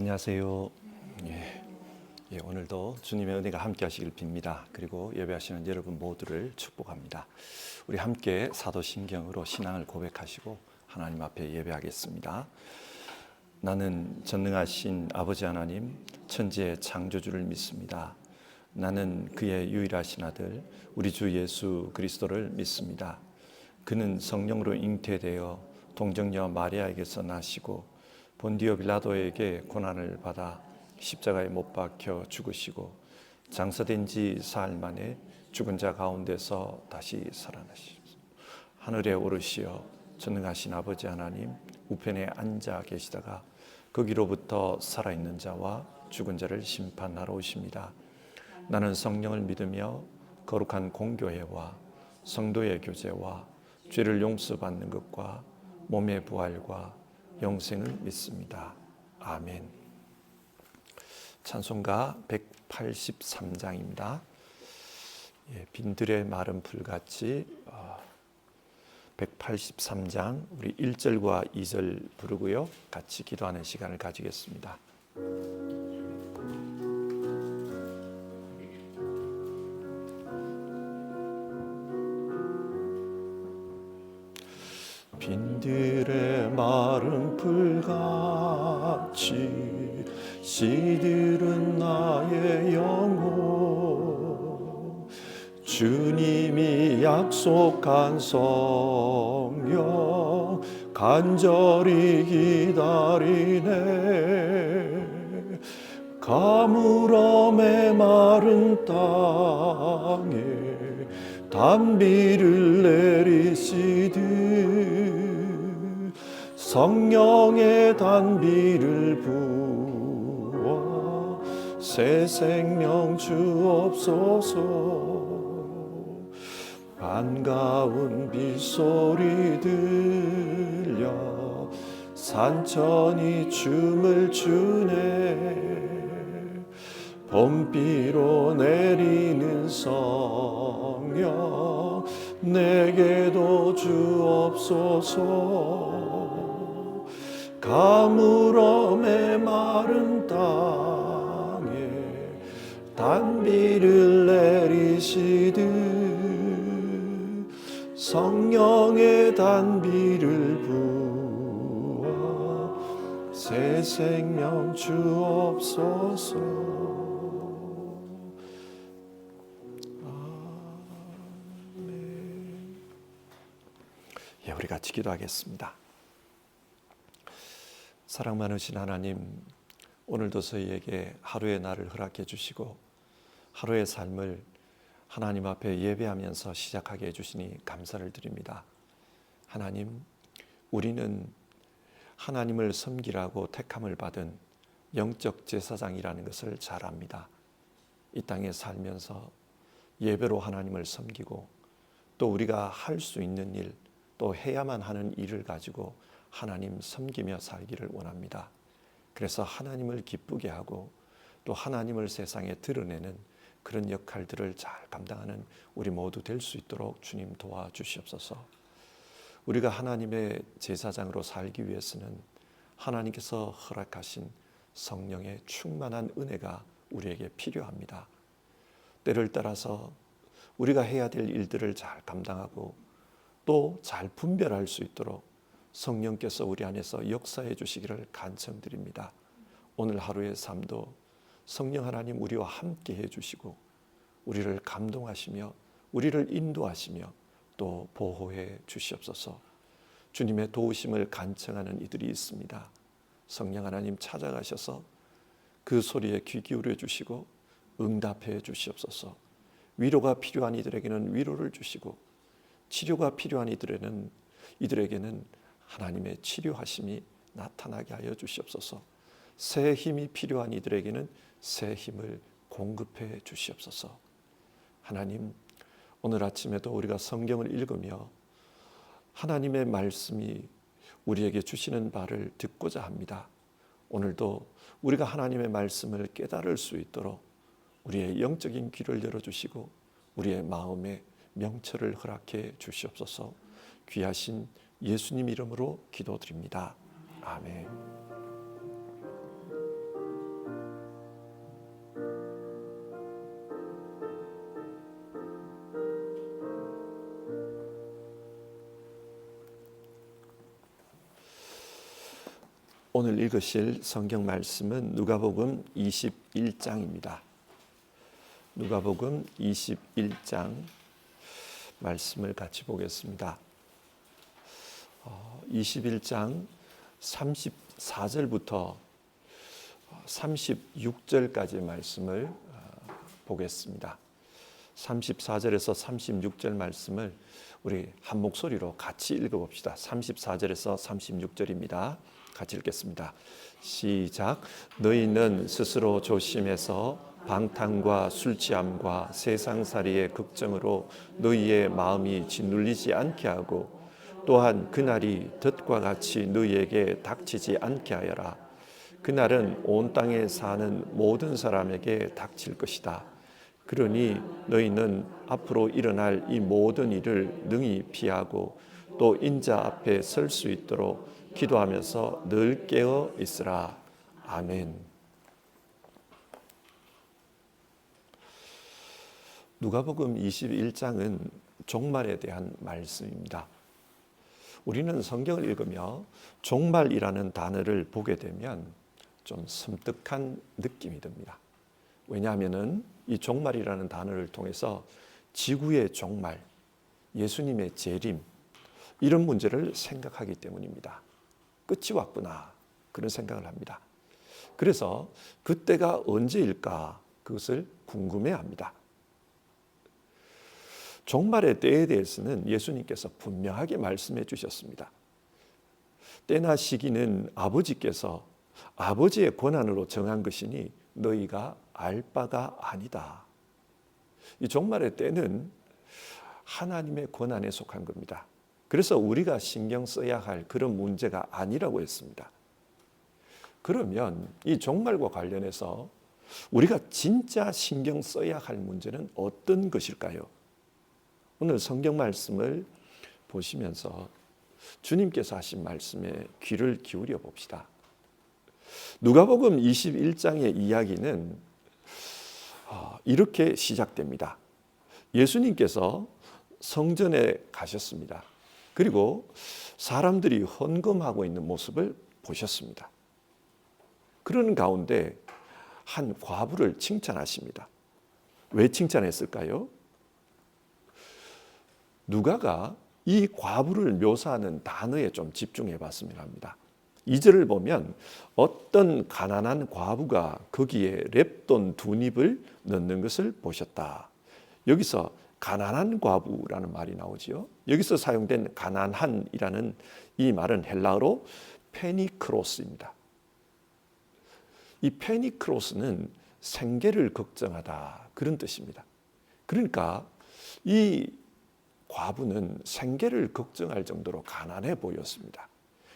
안녕하세요. 오늘도 주님의 은혜가 함께 하시길 빕니다. 그리고 예배하시는 여러분 모두를 축복합니다. 우리 함께 사도신경으로 신앙을 고백하시고 하나님 앞에 예배하겠습니다. 나는 전능하신 아버지 하나님, 천지의 창조주를 믿습니다. 나는 그의 유일하신 아들, 우리 주 예수 그리스도를 믿습니다. 그는 성령으로 잉태되어 동정녀 마리아에게서 나시고 본디오 빌라도에게 고난을 받아 십자가에 못 박혀 죽으시고 장사된 지 사흘 만에 죽은 자 가운데서 다시 살아나시고 하늘에 오르시어 전능하신 아버지 하나님 우편에 앉아 계시다가 거기로부터 살아있는 자와 죽은 자를 심판하러 오십니다. 나는 성령을 믿으며 거룩한 공교회와 성도의 교제와 죄를 용서받는 것과 몸의 부활과 영생을 믿습니다. 아멘. 찬송가 183장입니다. 빈들의 마른 풀같이 183장 우리 1절과 2절 부르고요. 같이 기도하는 시간을 가지겠습니다. 빈들의 마른 풀같이 시들은 나의 영혼 주님이 약속한 성령 간절히 기다리네 가물어 메마른 땅에 단비를 내리시듯 성령의 단비를 부어 새 생명 주옵소서. 반가운 빗소리 들려 산천이 춤을 추네 봄비로 내리는 성령 내게도 주옵소서. 가물어 메마른 땅에 단비를 내리시듯 성령의 단비를 부어 새 생명 주옵소서. 우리 같이 기도하겠습니다. 사랑 많으신 하나님, 오늘도 저희에게 하루의 날을 허락해 주시고 하루의 삶을 하나님 앞에 예배하면서 시작하게 해주시니 감사를 드립니다. 하나님, 우리는 하나님을 섬기라고 택함을 받은 영적 제사장이라는 것을 잘 압니다. 이 땅에 살면서 예배로 하나님을 섬기고 또 우리가 할 수 있는 일, 또 해야만 하는 일을 가지고 하나님 섬기며 살기를 원합니다. 그래서 하나님을 기쁘게 하고 또 하나님을 세상에 드러내는 그런 역할들을 잘 감당하는 우리 모두 될 수 있도록 주님 도와주시옵소서. 우리가 하나님의 제사장으로 살기 위해서는 하나님께서 허락하신 성령의 충만한 은혜가 우리에게 필요합니다. 때를 따라서 우리가 해야 될 일들을 잘 감당하고 또 잘 분별할 수 있도록 성령께서 우리 안에서 역사해 주시기를 간청드립니다. 오늘 하루의 삶도 성령 하나님 우리와 함께 해 주시고 우리를 감동하시며 우리를 인도하시며 또 보호해 주시옵소서. 주님의 도우심을 간청하는 이들이 있습니다. 성령 하나님 찾아가셔서 그 소리에 귀 기울여 주시고 응답해 주시옵소서. 위로가 필요한 이들에게는 위로를 주시고 치료가 필요한 이들에게는 하나님의 치료하심이 나타나게 하여 주시옵소서. 새 힘이 필요한 이들에게는 새 힘을 공급해 주시옵소서. 하나님, 오늘 아침에도 우리가 성경을 읽으며 하나님의 말씀이 우리에게 주시는 바를 듣고자 합니다. 오늘도 우리가 하나님의 말씀을 깨달을 수 있도록 우리의 영적인 귀를 열어주시고 우리의 마음에 명철을 허락해 주시옵소서. 귀하신 예수님 이름으로 기도드립니다. 아멘. 오늘 읽으실 성경 말씀은 누가복음 21장입니다. 누가복음 21장 말씀을 같이 보겠습니다. 21장 34절부터 36절까지 말씀을 보겠습니다. 34절에서 36절 말씀을 우리 한 목소리로 같이 읽어봅시다. 34절에서 36절입니다. 같이 읽겠습니다. 시작. 너희는 스스로 조심해서 방탕과 술취함과 세상살이의 걱정으로 너희의 마음이 짓눌리지 않게 하고 또한 그날이 덫과 같이 너희에게 닥치지 않게 하여라. 그날은 온 땅에 사는 모든 사람에게 닥칠 것이다. 그러니 너희는 앞으로 일어날 이 모든 일을 능히 피하고 또 인자 앞에 설 수 있도록 기도하면서 늘 깨어 있으라. 아멘. 누가복음 21장은 종말에 대한 말씀입니다. 우리는 성경을 읽으며 종말이라는 단어를 보게 되면 좀 섬뜩한 느낌이 듭니다. 왜냐하면 이 종말이라는 단어를 통해서 지구의 종말, 예수님의 재림, 이런 문제를 생각하기 때문입니다. 끝이 왔구나, 그런 생각을 합니다. 그래서 그때가 언제일까, 그것을 궁금해합니다. 종말의 때에 대해서는 예수님께서 분명하게 말씀해 주셨습니다. 때나 시기는 아버지께서 아버지의 권한으로 정한 것이니 너희가 알 바가 아니다. 이 종말의 때는 하나님의 권한에 속한 겁니다. 그래서 우리가 신경 써야 할 그런 문제가 아니라고 했습니다. 그러면 이 종말과 관련해서 우리가 진짜 신경 써야 할 문제는 어떤 것일까요? 오늘 성경 말씀을 보시면서 주님께서 하신 말씀에 귀를 기울여 봅시다. 누가복음 21장의 이야기는 이렇게 시작됩니다. 예수님께서 성전에 가셨습니다. 그리고 사람들이 헌금하고 있는 모습을 보셨습니다. 그런 가운데 한 과부를 칭찬하십니다. 왜 칭찬했을까요? 누가가 이 과부를 묘사하는 단어에 좀 집중해 봤으면 합니다. 2절을 보면 어떤 가난한 과부가 거기에 랩돈 2닙을 넣는 것을 보셨다. 여기서 가난한 과부라는 말이 나오지요. 여기서 사용된 가난한이라는 이 말은 헬라어로 페니크로스입니다. 이 페니크로스는 생계를 걱정하다, 그런 뜻입니다. 그러니까 이 과부는 생계를 걱정할 정도로 가난해 보였습니다.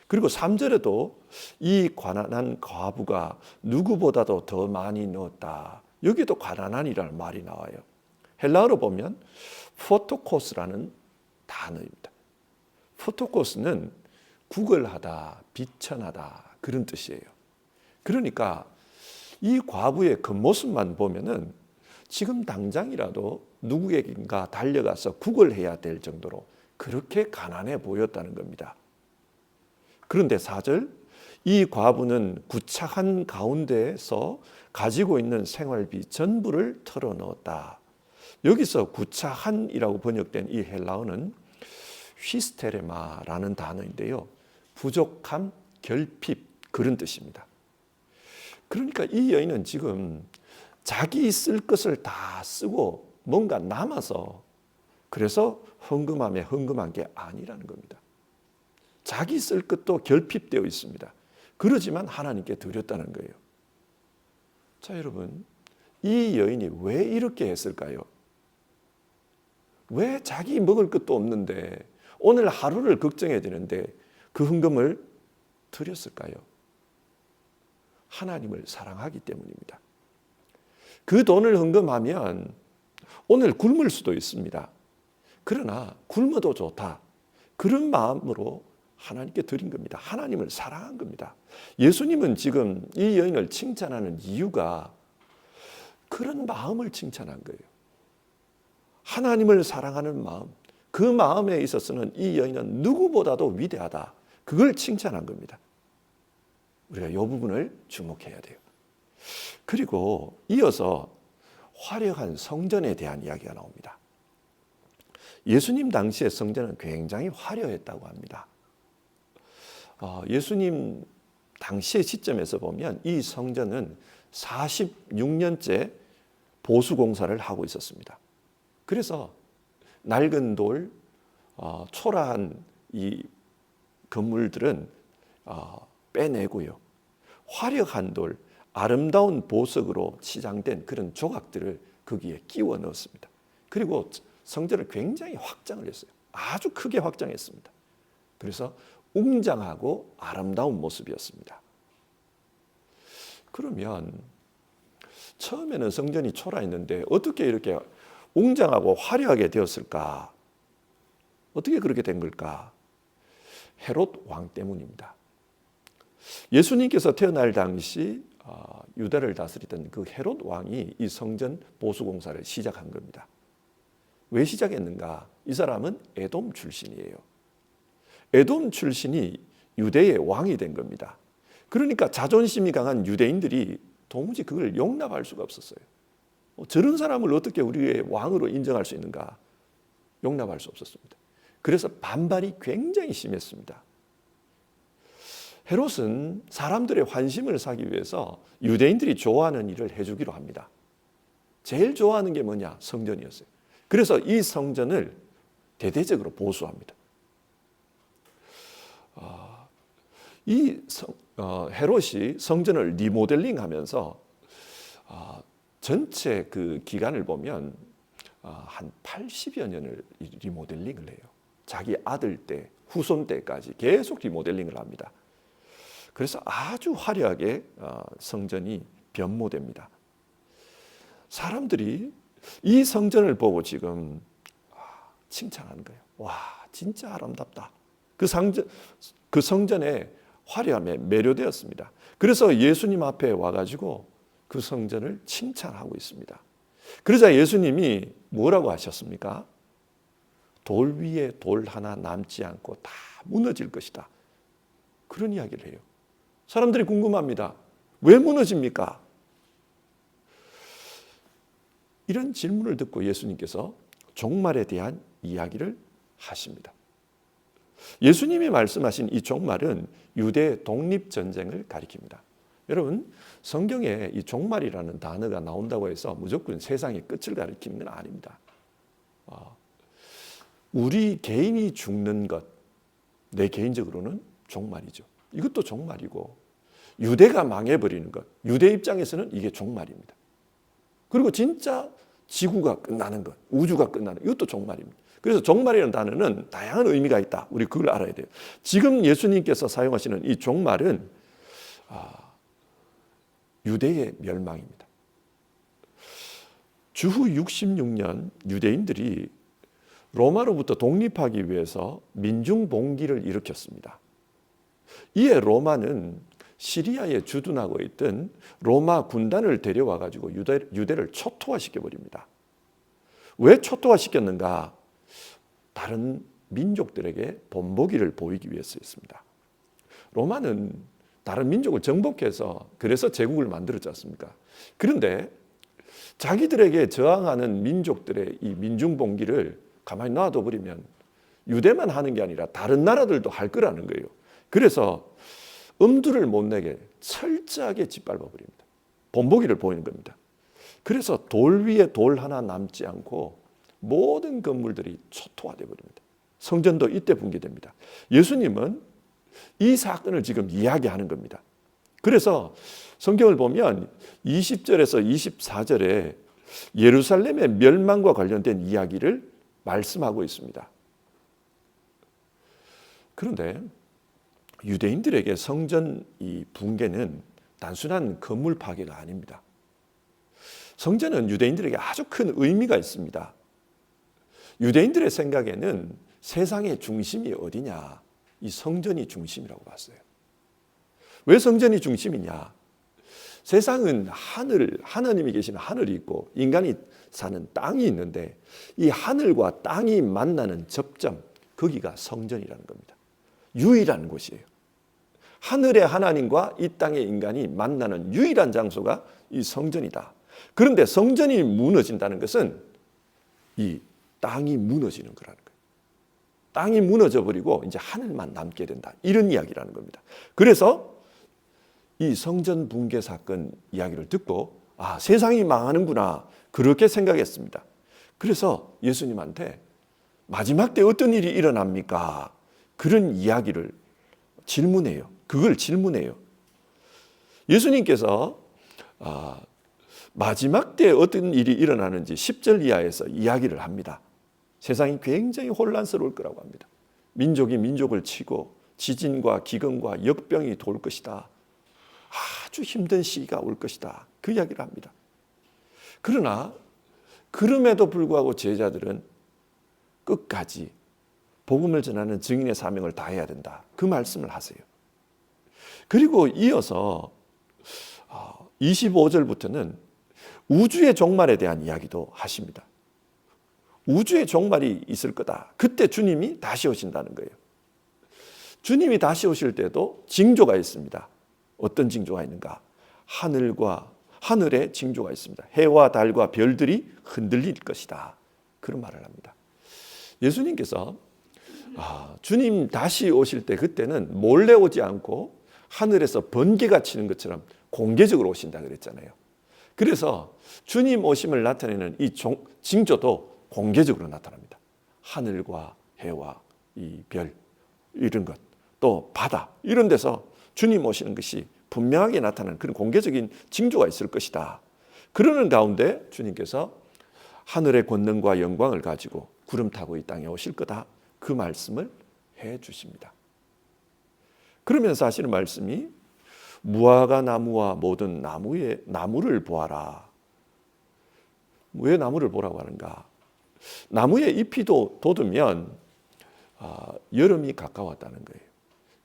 그리고 3절에도 이 가난한 과부가 누구보다도 더 많이 넣었다. 여기도 가난한이라는 말이 나와요. 헬라어로 보면 포토코스라는 단어입니다. 포토코스는 구걸하다, 비천하다, 그런 뜻이에요. 그러니까 이 과부의 겉모습만 보면은 지금 당장이라도 누구에게인가 달려가서 구걸해야 될 정도로 그렇게 가난해 보였다는 겁니다. 그런데 4절, 이 과부는 구차한 가운데에서 가지고 있는 생활비 전부를 털어넣었다. 여기서 구차한이라고 번역된 이 헬라어는 휘스테레마라는 단어인데요. 부족함, 결핍, 그런 뜻입니다. 그러니까 이 여인은 지금 자기 쓸 것을 다 쓰고 뭔가 남아서 그래서 헌금한 게 아니라는 겁니다. 자기 쓸 것도 결핍되어 있습니다. 그러지만 하나님께 드렸다는 거예요. 자, 여러분, 이 여인이 왜 이렇게 했을까요? 왜 자기 먹을 것도 없는데 오늘 하루를 걱정해야 되는데 그 헌금을 드렸을까요? 하나님을 사랑하기 때문입니다. 그 돈을 헌금하면 오늘 굶을 수도 있습니다. 그러나 굶어도 좋다, 그런 마음으로 하나님께 드린 겁니다. 하나님을 사랑한 겁니다. 예수님은 지금 이 여인을 칭찬하는 이유가 그런 마음을 칭찬한 거예요. 하나님을 사랑하는 마음, 그 마음에 있어서는 이 여인은 누구보다도 위대하다, 그걸 칭찬한 겁니다. 우리가 이 부분을 주목해야 돼요. 그리고 이어서 화려한 성전에 대한 이야기가 나옵니다. 예수님 당시의 성전은 굉장히 화려했다고 합니다. 예수님 당시의 시점에서 보면 이 성전은 46년째 보수공사를 하고 있었습니다. 그래서 낡은 돌, 초라한 이 건물들은 빼내고요. 화려한 돌, 아름다운 보석으로 치장된 그런 조각들을 거기에 끼워 넣었습니다. 그리고 성전을 굉장히 확장을 했어요. 아주 크게 확장했습니다. 그래서 웅장하고 아름다운 모습이었습니다. 그러면 처음에는 성전이 초라했는데 어떻게 이렇게 웅장하고 화려하게 되었을까? 어떻게 그렇게 된 걸까? 헤롯 왕 때문입니다. 예수님께서 태어날 당시 유다를 다스리던 그 헤롯 왕이 이 성전 보수 공사를 시작한 겁니다. 왜 시작했는가? 이 사람은 에돔 출신이에요. 에돔 출신이 유대의 왕이 된 겁니다. 그러니까 자존심이 강한 유대인들이 도무지 그걸 용납할 수가 없었어요. 저런 사람을 어떻게 우리의 왕으로 인정할 수 있는가? 용납할 수 없었습니다. 그래서 반발이 굉장히 심했습니다. 헤롯은 사람들의 환심을 사기 위해서 유대인들이 좋아하는 일을 해주기로 합니다. 제일 좋아하는 게 뭐냐? 성전이었어요. 그래서 이 성전을 대대적으로 보수합니다. 헤롯이 성전을 리모델링하면서 전체 그 기간을 보면 한 80여 년을 리모델링을 해요. 자기 아들 때, 후손 때까지 계속 리모델링을 합니다. 그래서 아주 화려하게 성전이 변모됩니다. 사람들이 이 성전을 보고 지금 칭찬하는 거예요. 와, 진짜 아름답다. 그 성전의 화려함에 매료되었습니다. 그래서 예수님 앞에 와가지고 그 성전을 칭찬하고 있습니다. 그러자 예수님이 뭐라고 하셨습니까? 돌 위에 돌 하나 남지 않고 다 무너질 것이다. 그런 이야기를 해요. 사람들이 궁금합니다. 왜 무너집니까? 이런 질문을 듣고 예수님께서 종말에 대한 이야기를 하십니다. 예수님이 말씀하신 이 종말은 유대 독립전쟁을 가리킵니다. 여러분, 성경에 이 종말이라는 단어가 나온다고 해서 무조건 세상의 끝을 가리키는 건 아닙니다. 우리 개인이 죽는 것, 내 개인적으로는 종말이죠. 이것도 종말이고, 유대가 망해버리는 것, 유대 입장에서는 이게 종말입니다. 그리고 진짜 지구가 끝나는 것, 우주가 끝나는 것, 이것도 종말입니다. 그래서 종말이라는 단어는 다양한 의미가 있다. 우리 그걸 알아야 돼요. 지금 예수님께서 사용하시는 이 종말은 유대의 멸망입니다. 주후 66년 유대인들이 로마로부터 독립하기 위해서 민중봉기를 일으켰습니다. 이에 로마는 시리아에 주둔하고 있던 로마 군단을 데려와 가지고 유대를 초토화시켜버립니다. 왜 초토화시켰는가? 다른 민족들에게 본보기를 보이기 위해서였습니다. 로마는 다른 민족을 정복해서 그래서 제국을 만들었지 않습니까? 그런데 자기들에게 저항하는 민족들의 이 민중봉기를 가만히 놔둬버리면 유대만 하는 게 아니라 다른 나라들도 할 거라는 거예요. 그래서 엄두를 못 내게 철저하게 짓밟아버립니다. 본보기를 보이는 겁니다. 그래서 돌 위에 돌 하나 남지 않고 모든 건물들이 초토화되어 버립니다. 성전도 이때 붕괴됩니다. 예수님은 이 사건을 지금 이야기하는 겁니다. 그래서 성경을 보면 20절에서 24절에 예루살렘의 멸망과 관련된 이야기를 말씀하고 있습니다. 그런데 유대인들에게 성전 이 붕괴는 단순한 건물 파괴가 아닙니다. 성전은 유대인들에게 아주 큰 의미가 있습니다. 유대인들의 생각에는 세상의 중심이 어디냐? 이 성전이 중심이라고 봤어요. 왜 성전이 중심이냐? 세상은 하나님이 계시는 하늘이 있고 인간이 사는 땅이 있는데 이 하늘과 땅이 만나는 접점, 거기가 성전이라는 겁니다. 유일한 곳이에요. 하늘의 하나님과 이 땅의 인간이 만나는 유일한 장소가 이 성전이다. 그런데 성전이 무너진다는 것은 이 땅이 무너지는 거라는 거예요. 땅이 무너져 버리고 이제 하늘만 남게 된다. 이런 이야기라는 겁니다. 그래서 이 성전 붕괴 사건 이야기를 듣고 세상이 망하는구나 그렇게 생각했습니다. 그래서 예수님한테 마지막 때 어떤 일이 일어납니까? 그런 이야기를 질문해요. 그걸 질문해요. 예수님께서 마지막 때 어떤 일이 일어나는지 10절 이하에서 이야기를 합니다. 세상이 굉장히 혼란스러울 거라고 합니다. 민족이 민족을 치고 지진과 기근과 역병이 돌 것이다. 아주 힘든 시기가 올 것이다. 그 이야기를 합니다. 그러나 그럼에도 불구하고 제자들은 끝까지 복음을 전하는 증인의 사명을 다해야 된다. 그 말씀을 하세요. 그리고 이어서 25절부터는 우주의 종말에 대한 이야기도 하십니다. 우주의 종말이 있을 거다. 그때 주님이 다시 오신다는 거예요. 주님이 다시 오실 때도 징조가 있습니다. 어떤 징조가 있는가? 하늘에 징조가 있습니다. 해와 달과 별들이 흔들릴 것이다. 그런 말을 합니다. 예수님께서 주님 다시 오실 때 그때는 몰래 오지 않고 하늘에서 번개가 치는 것처럼 공개적으로 오신다 그랬잖아요. 그래서 주님 오심을 나타내는 이 징조도 공개적으로 나타납니다. 하늘과 해와 이 별 이런 것, 또 바다 이런 데서 주님 오시는 것이 분명하게 나타나는 그런 공개적인 징조가 있을 것이다. 그러는 가운데 주님께서 하늘의 권능과 영광을 가지고 구름 타고 이 땅에 오실 거다. 그 말씀을 해 주십니다. 그러면서 하시는 말씀이 무화과 나무와 모든 나무를 보아라. 왜 나무를 보라고 하는가? 나무에 잎이 돋으면 여름이 가까웠다는 거예요.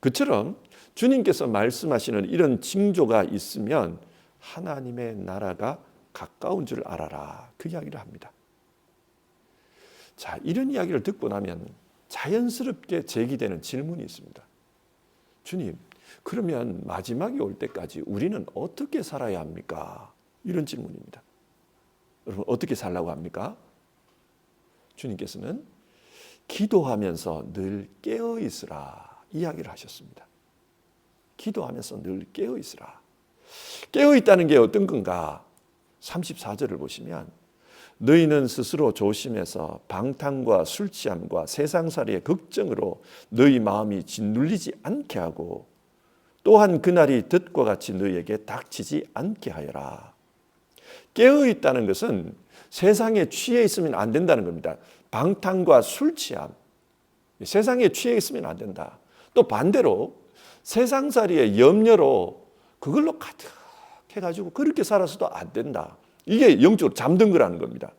그처럼 주님께서 말씀하시는 이런 징조가 있으면 하나님의 나라가 가까운 줄 알아라. 그 이야기를 합니다. 자, 이런 이야기를 듣고 나면 자연스럽게 제기되는 질문이 있습니다. 주님, 그러면 마지막이 올 때까지 우리는 어떻게 살아야 합니까? 이런 질문입니다. 여러분, 어떻게 살라고 합니까? 주님께서는 기도하면서 늘 깨어 있으라 이야기를 하셨습니다. 기도하면서 늘 깨어 있으라. 깨어 있다는 게 어떤 건가? 34절을 보시면 너희는 스스로 조심해서 방탕과 술 취함과 세상살이의 걱정으로 너희 마음이 짓눌리지 않게 하고 또한 그날이 덫과 같이 너희에게 닥치지 않게 하여라. 깨어 있다는 것은 세상에 취해 있으면 안 된다는 겁니다. 방탕과 술 취함, 세상에 취해 있으면 안 된다. 또 반대로 세상살이의 염려로 그걸로 가득해가지고 그렇게 살아서도 안 된다. 이게 영적으로 잠든 거라는 겁니다.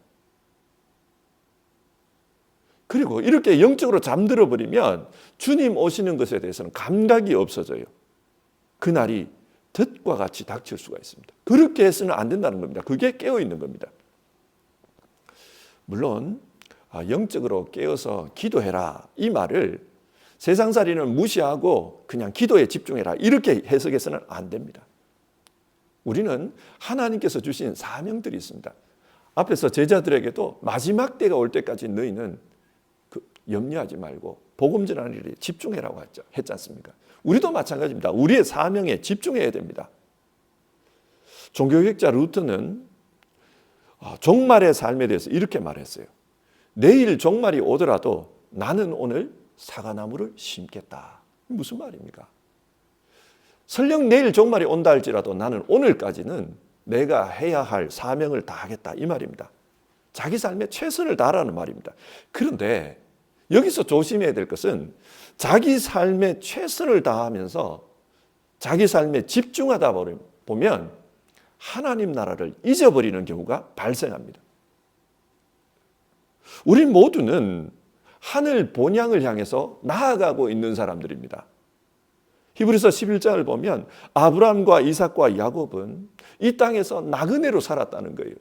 그리고 이렇게 영적으로 잠들어 버리면 주님 오시는 것에 대해서는 감각이 없어져요. 그날이 덫과 같이 닥칠 수가 있습니다. 그렇게 해서는 안 된다는 겁니다. 그게 깨어 있는 겁니다. 물론 영적으로 깨어서 기도해라 이 말을 세상살이는 무시하고 그냥 기도에 집중해라 이렇게 해석해서는 안 됩니다. 우리는 하나님께서 주신 사명들이 있습니다. 앞에서 제자들에게도 마지막 때가 올 때까지 너희는 염려하지 말고 복음 전하는 일에 집중해라고 했지 않습니까? 우리도 마찬가지입니다. 우리의 사명에 집중해야 됩니다. 종교개혁자 루터는 종말의 삶에 대해서 이렇게 말했어요. 내일 종말이 오더라도 나는 오늘 사과나무를 심겠다. 무슨 말입니까? 설령 내일 종말이 온다 할지라도 나는 오늘까지는 내가 해야 할 사명을 다하겠다 이 말입니다. 자기 삶에 최선을 다하라는 말입니다. 그런데 여기서 조심해야 될 것은 자기 삶에 최선을 다하면서 자기 삶에 집중하다 보면 하나님 나라를 잊어버리는 경우가 발생합니다. 우리 모두는 하늘 본향을 향해서 나아가고 있는 사람들입니다. 히브리서 11장을 보면 아브라함과 이삭과 야곱은 이 땅에서 나그네로 살았다는 거예요.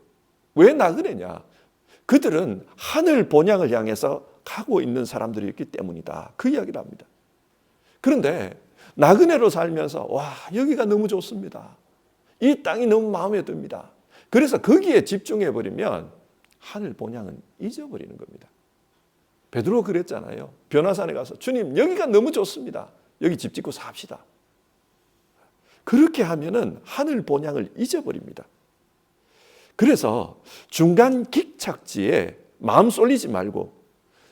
왜 나그네냐? 그들은 하늘 본향을 향해서 가고 있는 사람들이었기 때문이다. 그 이야기를 합니다. 그런데 나그네로 살면서 와, 여기가 너무 좋습니다. 이 땅이 너무 마음에 듭니다. 그래서 거기에 집중해 버리면 하늘 본향은 잊어버리는 겁니다. 베드로 그랬잖아요. 변화산에 가서 주님 여기가 너무 좋습니다. 여기 집 짓고 삽시다. 그렇게 하면은 하늘 본향을 잊어버립니다. 그래서 중간 기착지에 마음 쏠리지 말고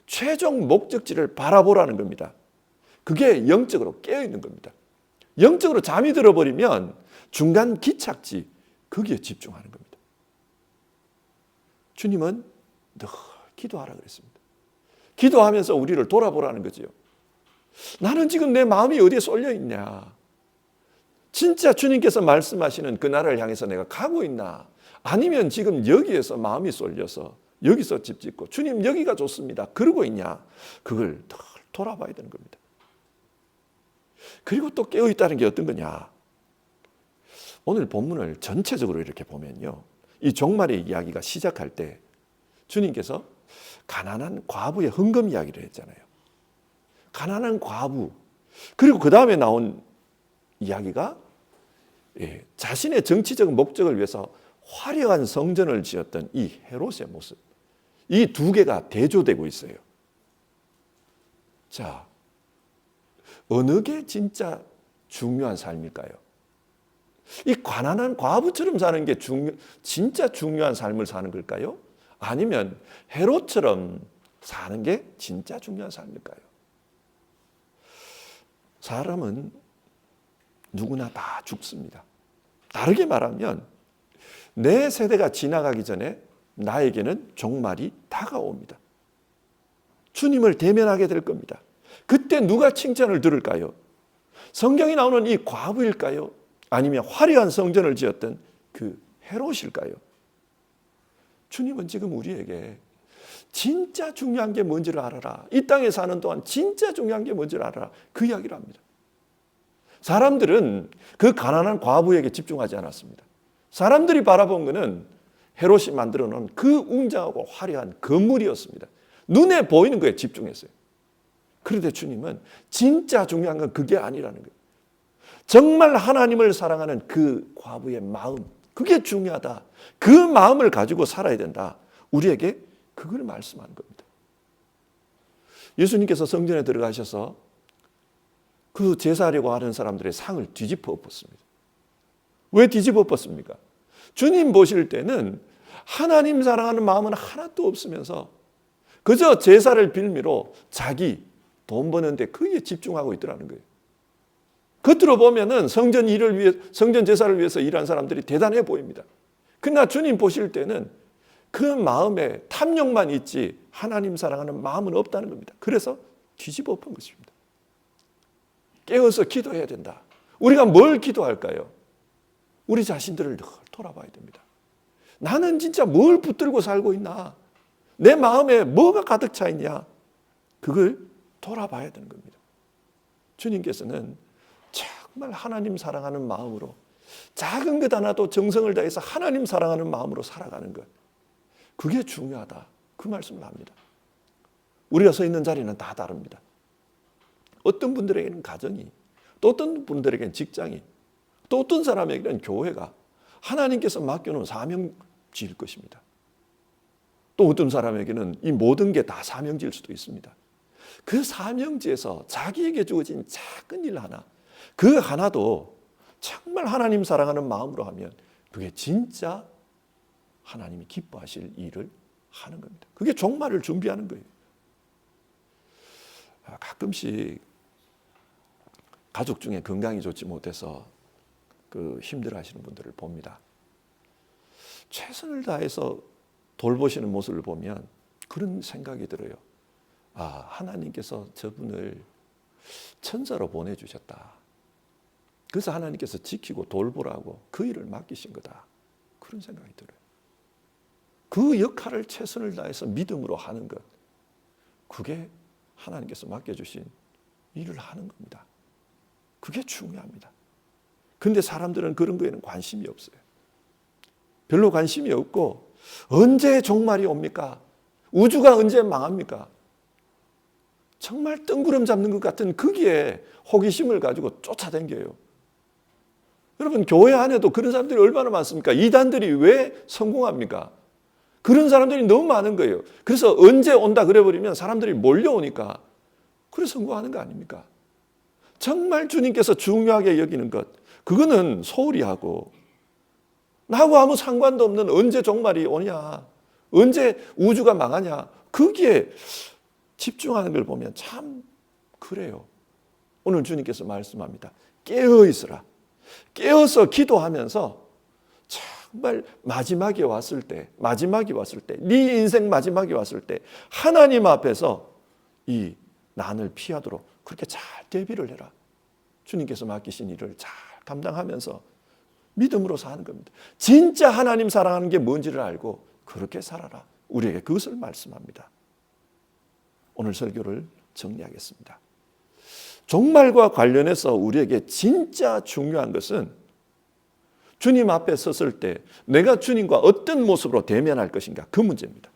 최종 목적지를 바라보라는 겁니다. 그게 영적으로 깨어있는 겁니다. 영적으로 잠이 들어버리면 중간 기착지, 거기에 집중하는 겁니다. 주님은 늘 기도하라 그랬습니다. 기도하면서 우리를 돌아보라는 거지요. 나는 지금 내 마음이 어디에 쏠려 있냐? 진짜 주님께서 말씀하시는 그 나라를 향해서 내가 가고 있나? 아니면 지금 여기에서 마음이 쏠려서 여기서 집 짓고 주님 여기가 좋습니다. 그러고 있냐? 그걸 늘 돌아봐야 되는 겁니다. 그리고 또 깨어있다는 게 어떤 거냐? 오늘 본문을 전체적으로 이렇게 보면요. 이 종말의 이야기가 시작할 때 주님께서 가난한 과부의 헌금 이야기를 했잖아요. 가난한 과부. 그리고 그 다음에 나온 이야기가 자신의 정치적 목적을 위해서 화려한 성전을 지었던 이 헤롯의 모습. 이 두 개가 대조되고 있어요. 자, 어느 게 진짜 중요한 삶일까요? 이 가난한 과부처럼 사는 게 진짜 중요한 삶을 사는 걸까요? 아니면 헤롯처럼 사는 게 진짜 중요한 삶일까요? 사람은 누구나 다 죽습니다. 다르게 말하면 내 세대가 지나가기 전에 나에게는 종말이 다가옵니다. 주님을 대면하게 될 겁니다. 그때 누가 칭찬을 들을까요? 성경이 나오는 이 과부일까요? 아니면 화려한 성전을 지었던 그 헤롯일까요? 주님은 지금 우리에게 진짜 중요한 게 뭔지를 알아라. 이 땅에 사는 동안 진짜 중요한 게 뭔지를 알아라. 그 이야기를 합니다. 사람들은 그 가난한 과부에게 집중하지 않았습니다. 사람들이 바라본 것은 헤롯이 만들어 놓은 그 웅장하고 화려한 건물이었습니다. 눈에 보이는 거에 집중했어요. 그런데 주님은 진짜 중요한 건 그게 아니라는 거예요. 정말 하나님을 사랑하는 그 과부의 마음, 그게 중요하다. 그 마음을 가지고 살아야 된다. 우리에게 그걸 말씀하는 겁니다. 예수님께서 성전에 들어가셔서 그 제사하려고 하는 사람들의 상을 뒤집어 엎었습니다. 왜 뒤집어 엎었습니까? 주님 보실 때는 하나님 사랑하는 마음은 하나도 없으면서 그저 제사를 빌미로 자기 돈 버는데 거기에 집중하고 있더라는 거예요. 겉으로 보면은 성전 일을 위해, 성전 제사를 위해서 일한 사람들이 대단해 보입니다. 그러나 주님 보실 때는 그 마음에 탐욕만 있지 하나님 사랑하는 마음은 없다는 겁니다. 그래서 뒤집어 엎은 것입니다. 깨어서 기도해야 된다. 우리가 뭘 기도할까요? 우리 자신들을 늘 돌아봐야 됩니다. 나는 진짜 뭘 붙들고 살고 있나? 내 마음에 뭐가 가득 차 있냐? 그걸 돌아봐야 되는 겁니다. 주님께서는 정말 하나님 사랑하는 마음으로 작은 것 하나도 정성을 다해서 하나님 사랑하는 마음으로 살아가는 것, 그게 중요하다. 그 말씀을 합니다. 우리가 서 있는 자리는 다 다릅니다. 어떤 분들에게는 가정이, 또 어떤 분들에게는 직장이, 또 어떤 사람에게는 교회가 하나님께서 맡겨놓은 사명지일 것입니다. 또 어떤 사람에게는 이 모든 게 다 사명지일 수도 있습니다. 그 사명지에서 자기에게 주어진 작은 일 하나, 그 하나도 정말 하나님 사랑하는 마음으로 하면 그게 진짜 하나님이 기뻐하실 일을 하는 겁니다. 그게 종말을 준비하는 거예요. 가끔씩 가족 중에 건강이 좋지 못해서 힘들어하시는 분들을 봅니다. 최선을 다해서 돌보시는 모습을 보면 그런 생각이 들어요. 아, 하나님께서 저분을 천사로 보내주셨다. 그래서 하나님께서 지키고 돌보라고 그 일을 맡기신 거다. 그런 생각이 들어요. 그 역할을 최선을 다해서 믿음으로 하는 것, 그게 하나님께서 맡겨주신 일을 하는 겁니다. 그게 중요합니다. 그런데 사람들은 그런 거에는 관심이 없어요. 별로 관심이 없고 언제 종말이 옵니까? 우주가 언제 망합니까? 정말 뜬구름 잡는 것 같은 거기에 호기심을 가지고 쫓아다녀요. 여러분, 교회 안에도 그런 사람들이 얼마나 많습니까? 이단들이 왜 성공합니까? 그런 사람들이 너무 많은 거예요. 그래서 언제 온다 그래버리면 사람들이 몰려오니까 그래 성공하는 거 아닙니까? 정말 주님께서 중요하게 여기는 것, 그거는 소홀히 하고 나하고 아무 상관도 없는 언제 종말이 오냐, 언제 우주가 망하냐, 거기에 집중하는 걸 보면 참 그래요. 오늘 주님께서 말씀합니다. 깨어 있으라. 깨어서 기도하면서 정말 마지막이 왔을 때, 네 인생 마지막이 왔을 때 하나님 앞에서 이 난을 피하도록 그렇게 잘 대비를 해라. 주님께서 맡기신 일을 잘 감당하면서 믿음으로 사는 겁니다. 진짜 하나님 사랑하는 게 뭔지를 알고 그렇게 살아라. 우리에게 그것을 말씀합니다. 오늘 설교를 정리하겠습니다. 종말과 관련해서 우리에게 진짜 중요한 것은 주님 앞에 섰을 때 내가 주님과 어떤 모습으로 대면할 것인가, 그 문제입니다.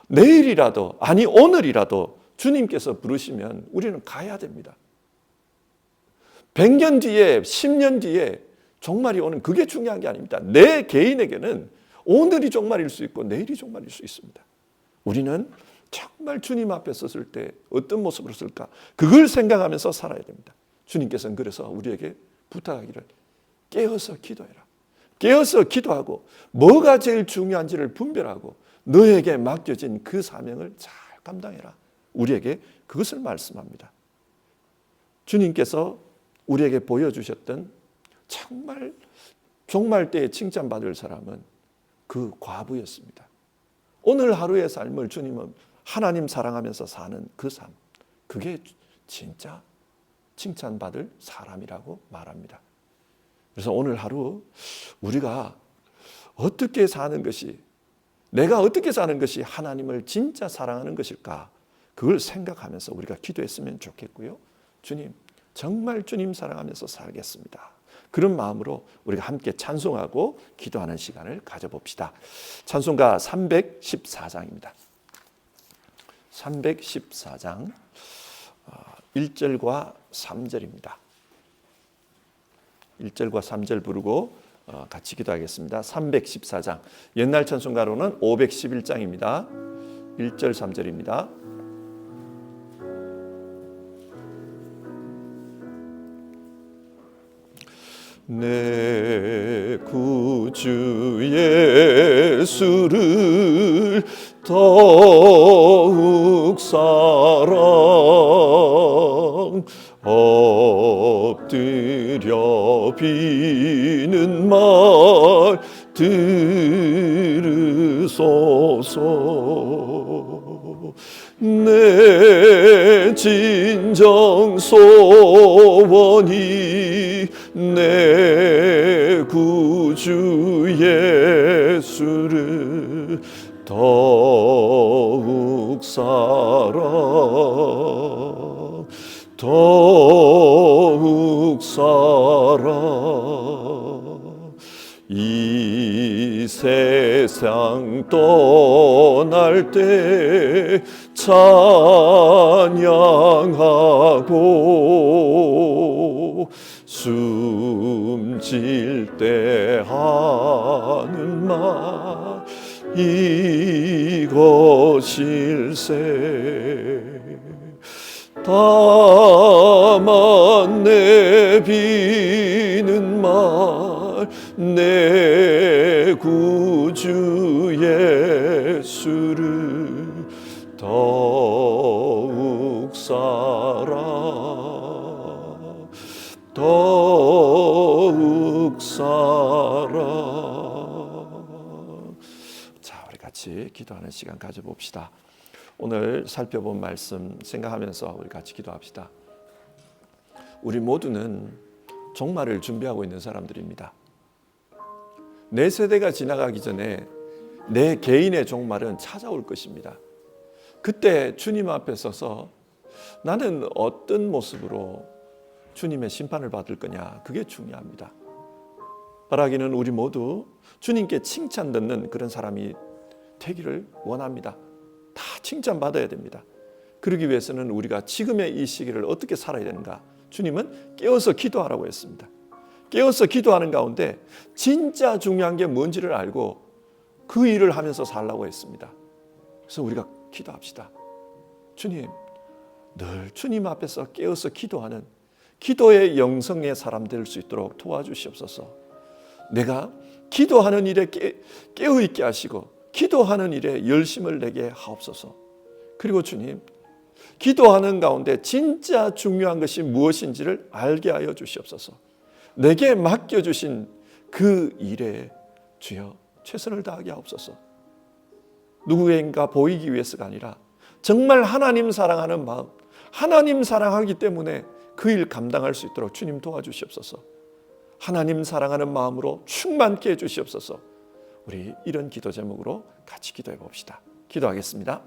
내일이라도, 아니 오늘이라도 주님께서 부르시면 우리는 가야 됩니다. 100년 뒤에, 10년 뒤에 종말이 오는 그게 중요한 게 아닙니다. 내 개인에게는 오늘이 종말일 수 있고 내일이 종말일 수 있습니다. 우리는 정말 주님 앞에 섰을 때 어떤 모습으로 쓸까? 그걸 생각하면서 살아야 됩니다. 주님께서는 그래서 우리에게 부탁하기를 깨어서 기도해라. 깨어서 기도하고 뭐가 제일 중요한지를 분별하고 너에게 맡겨진 그 사명을 잘 감당해라. 우리에게 그것을 말씀합니다. 주님께서 우리에게 보여주셨던 정말 종말 때에 칭찬받을 사람은 그 과부였습니다. 오늘 하루의 삶을 주님은 하나님 사랑하면서 사는 그 삶, 그게 진짜 칭찬받을 사람이라고 말합니다. 그래서 오늘 하루 우리가 어떻게 사는 것이, 내가 어떻게 사는 것이 하나님을 진짜 사랑하는 것일까, 그걸 생각하면서 우리가 기도했으면 좋겠고요. 주님, 정말 주님 사랑하면서 살겠습니다. 그런 마음으로 우리가 함께 찬송하고 기도하는 시간을 가져봅시다. 찬송가 314장입니다. 314장 1절과 3절입니다. 1절과 3절 부르고 같이 기도하겠습니다. 314장, 옛날 찬송가로는 511장입니다. 1절 3절입니다. 내 구주 예수를 더욱 사랑, 엎드려 비는 말 들으소서. 내 진정 소원이 내 구주 예수를 더욱 사랑, 더욱 사랑. 이 세상 떠날 때 찬양하고 숨질 때 하는 말 이것일세. 다만 내비는 말 내 구주 예수를 더욱 사랑, 더욱 사랑. 자, 우리 같이 기도하는 시간 가져봅시다. 오늘 살펴본 말씀 생각하면서 우리 같이 기도합시다. 우리 모두는 종말을 준비하고 있는 사람들입니다. 내 세대가 지나가기 전에 내 개인의 종말은 찾아올 것입니다. 그때 주님 앞에 서서 나는 어떤 모습으로 주님의 심판을 받을 거냐, 그게 중요합니다. 바라기는 우리 모두 주님께 칭찬 듣는 그런 사람이 되기를 원합니다. 다 칭찬받아야 됩니다. 그러기 위해서는 우리가 지금의 이 시기를 어떻게 살아야 되는가? 주님은 깨어서 기도하라고 했습니다. 깨어서 기도하는 가운데 진짜 중요한 게 뭔지를 알고 그 일을 하면서 살라고 했습니다. 그래서 우리가 기도합시다. 주님, 늘 주님 앞에서 깨어서 기도하는 기도의 영성의 사람 될 수 있도록 도와주시옵소서. 내가 기도하는 일에 깨어있게 하시고 기도하는 일에 열심을 내게 하옵소서. 그리고 주님, 기도하는 가운데 진짜 중요한 것이 무엇인지를 알게 하여 주시옵소서. 내게 맡겨주신 그 일에 주여 최선을 다하게 하옵소서. 누구인가 보이기 위해서가 아니라 정말 하나님 사랑하는 마음, 하나님 사랑하기 때문에 그 일 감당할 수 있도록 주님 도와주시옵소서. 하나님 사랑하는 마음으로 충만케 해주시옵소서. 우리 이런 기도 제목으로 같이 기도해 봅시다. 기도하겠습니다.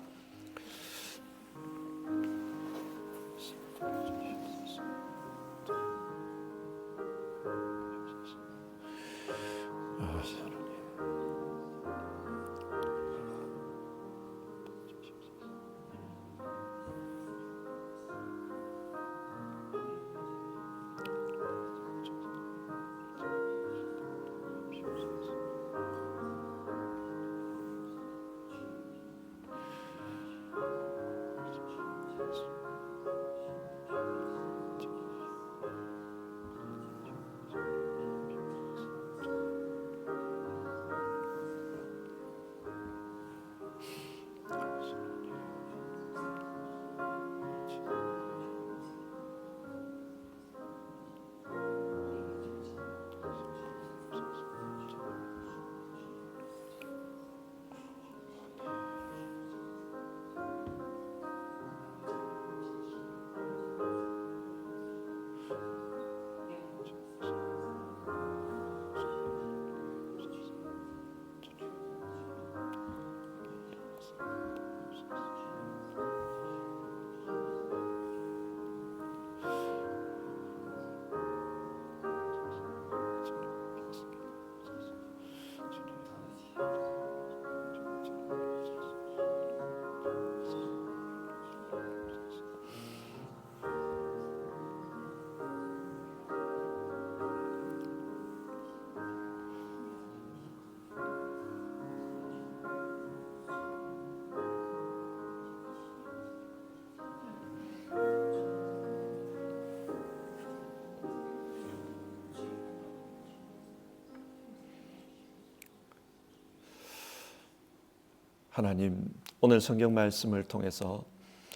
하나님, 오늘 성경 말씀을 통해서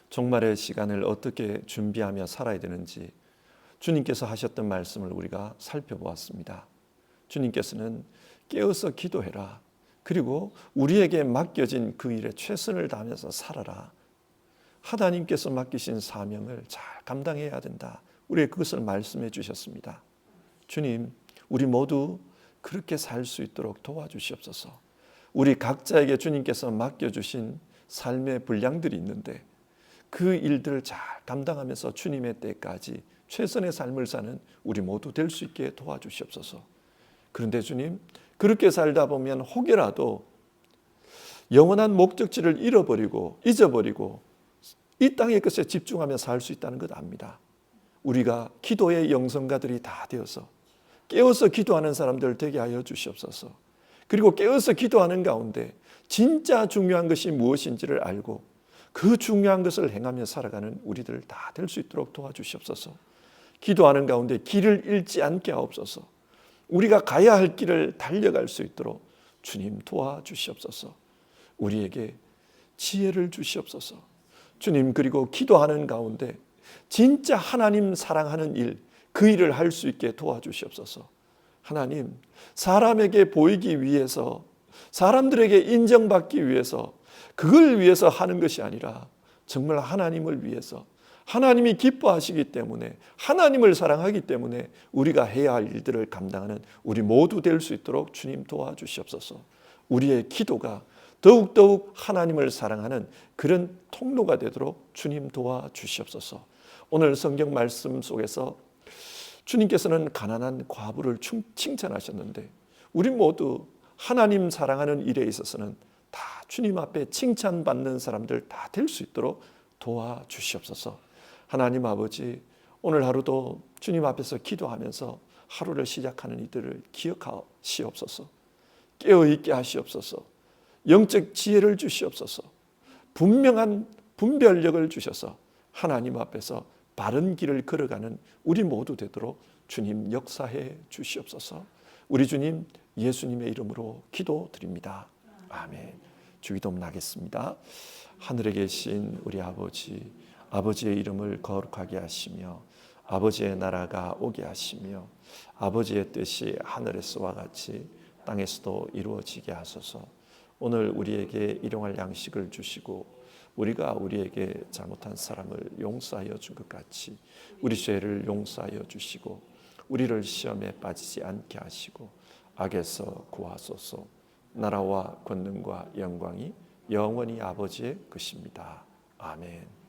종말의 시간을 어떻게 준비하며 살아야 되는지 주님께서 하셨던 말씀을 우리가 살펴보았습니다. 주님께서는 깨어서 기도해라. 그리고 우리에게 맡겨진 그 일에 최선을 다하면서 살아라. 하나님께서 맡기신 사명을 잘 감당해야 된다. 우리에게 그것을 말씀해 주셨습니다. 주님, 우리 모두 그렇게 살 수 있도록 도와주시옵소서. 우리 각자에게 주님께서 맡겨주신 삶의 분량들이 있는데 그 일들을 잘 감당하면서 주님의 때까지 최선의 삶을 사는 우리 모두 될 수 있게 도와주시옵소서. 그런데 주님, 그렇게 살다 보면 혹여라도 영원한 목적지를 잃어버리고 잊어버리고 이 땅의 것에 집중하며 살 수 있다는 것 압니다. 우리가 기도의 영성가들이 다 되어서 깨어서 기도하는 사람들 되게 하여 주시옵소서. 그리고 깨어서 기도하는 가운데 진짜 중요한 것이 무엇인지를 알고 그 중요한 것을 행하며 살아가는 우리들 다 될 수 있도록 도와주시옵소서. 기도하는 가운데 길을 잃지 않게 하옵소서. 우리가 가야 할 길을 달려갈 수 있도록 주님 도와주시옵소서. 우리에게 지혜를 주시옵소서. 주님, 그리고 기도하는 가운데 진짜 하나님 사랑하는 일, 그 일을 할 수 있게 도와주시옵소서. 하나님, 사람에게 보이기 위해서, 사람들에게 인정받기 위해서, 그걸 위해서 하는 것이 아니라 정말 하나님을 위해서, 하나님이 기뻐하시기 때문에, 하나님을 사랑하기 때문에 우리가 해야 할 일들을 감당하는 우리 모두 될 수 있도록 주님 도와주시옵소서. 우리의 기도가 더욱더욱 하나님을 사랑하는 그런 통로가 되도록 주님 도와주시옵소서. 오늘 성경 말씀 속에서 주님께서는 가난한 과부를 칭찬하셨는데 우리 모두 하나님 사랑하는 일에 있어서는 다 주님 앞에 칭찬받는 사람들 다 될 수 있도록 도와주시옵소서. 하나님 아버지, 오늘 하루도 주님 앞에서 기도하면서 하루를 시작하는 이들을 기억하시옵소서. 깨어있게 하시옵소서. 영적 지혜를 주시옵소서. 분명한 분별력을 주셔서 하나님 앞에서 바른 길을 걸어가는 우리 모두 되도록 주님 역사해 주시옵소서. 우리 주님 예수님의 이름으로 기도드립니다. 아멘. 주기도문 하겠습니다. 하늘에 계신 우리 아버지, 아버지의 이름을 거룩하게 하시며 아버지의 나라가 오게 하시며 아버지의 뜻이 하늘에서와 같이 땅에서도 이루어지게 하소서. 오늘 우리에게 일용할 양식을 주시고 우리가 우리에게 잘못한 사람을 용서하여 준 것 같이 우리 죄를 용서하여 주시고 우리를 시험에 빠지지 않게 하시고 악에서 구하소서. 나라와 권능과 영광이 영원히 아버지의 것입니다. 아멘.